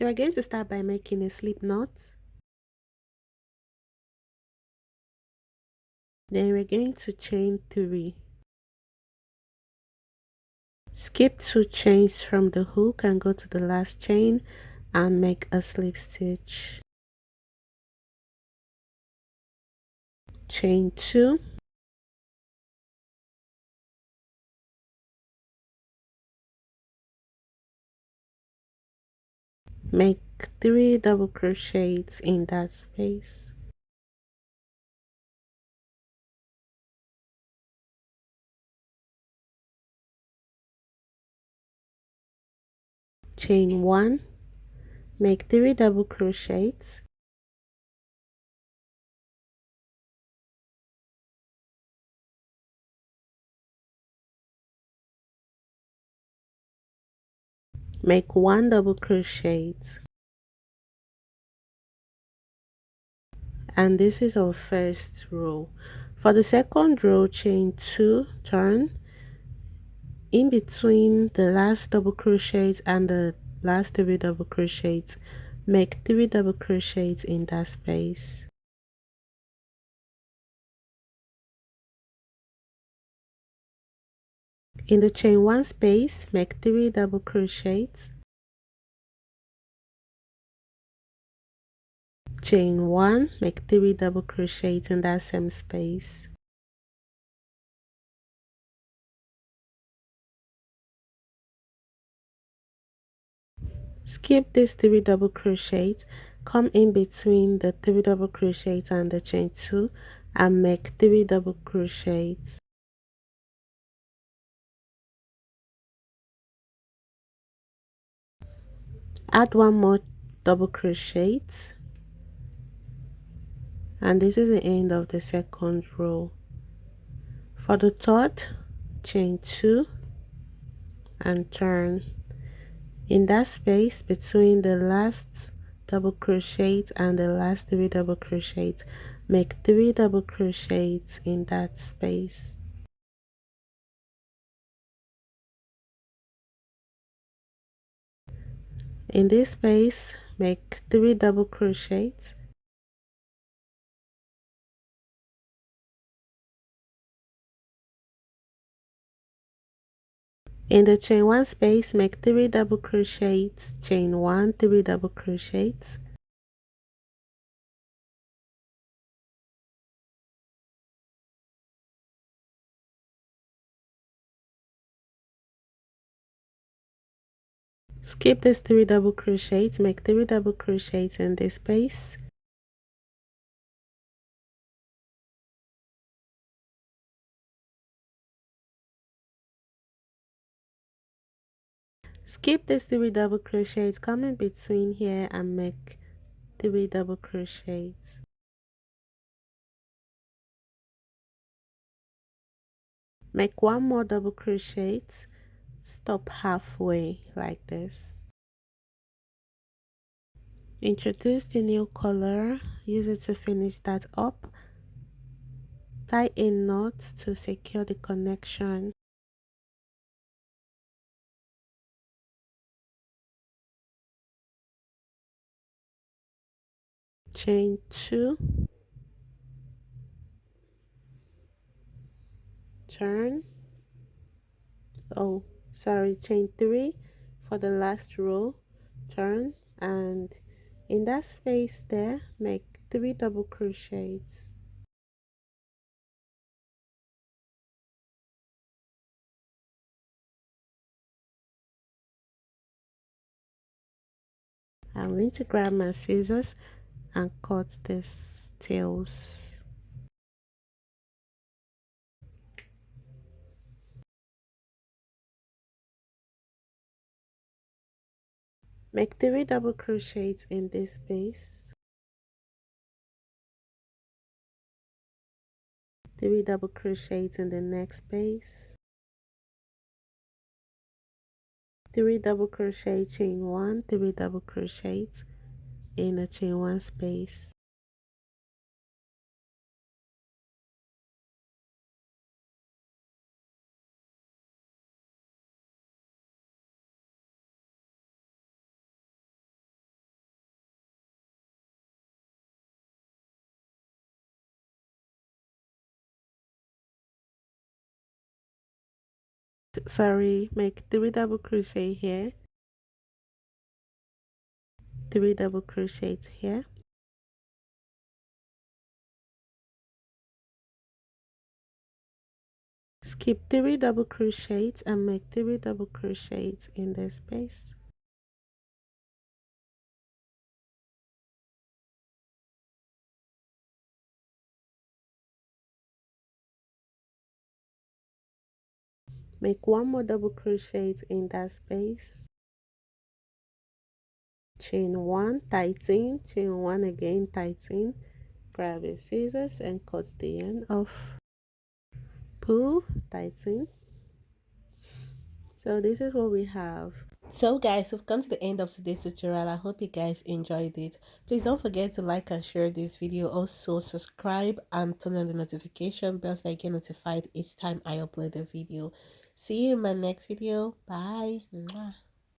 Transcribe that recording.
So we're going to start by making a slip knot. Then we're going to chain 3. Skip 2 chains from the hook and go to the last chain and make a slip stitch. Chain 2. Make 3 double crochets in that space. Chain 1. Make 3 double crochets. Make 1 double crochet. And this is our first row. For the second row, chain 2, turn. In between the last double crochets and the last 3 double crochets, make 3 double crochets in that space. In the chain 1 space, make 3 double crochets. Chain 1, make 3 double crochets in that same space. Skip these 3 double crochets, come in between the 3 double crochets and the chain 2 and make 3 double crochets. Add 1 more double crochet, and this is the end of the second row. For the third, chain 2 and turn. In that space between the last double crochet and the last 3 double crochets, make 3 double crochets in that space. In this space, make 3 double crochets. In the chain 1 space, make 3 double crochets, chain 1, 3 double crochets. Skip this 3 double crochets, make 3 double crochets in this space. Skip this 3 double crochets, come in between here and make 3 double crochets. Make 1 more double crochet, stop halfway like this. Introduce the new color, use it to finish that up. Tie a knot to secure the connection. Chain 2, turn. Chain 3 for the last row, turn, and in that space there, make 3 double crochets. I'm going to grab my scissors and cut these tails. Make 3 double crochets in this space. 3 double crochets in the next space. 3 double crochet, chain 1, 3 double crochets in a chain 1 space. sorry, make 3 double crochet here, 3 double crochets here, skip 3 double crochets and make 3 double crochets in this space. Make 1 more double crochet in that space, chain 1, tighten, chain 1 again, tighten, grab a scissors and cut the end off, pull, tighten. So this is what we have. So guys, we've come to the end of today's tutorial. I hope you guys enjoyed it. Please don't forget to like and share this video. Also subscribe and turn on the notification bell so I get notified each time I upload a video. See you in my next video. Bye. Mwah.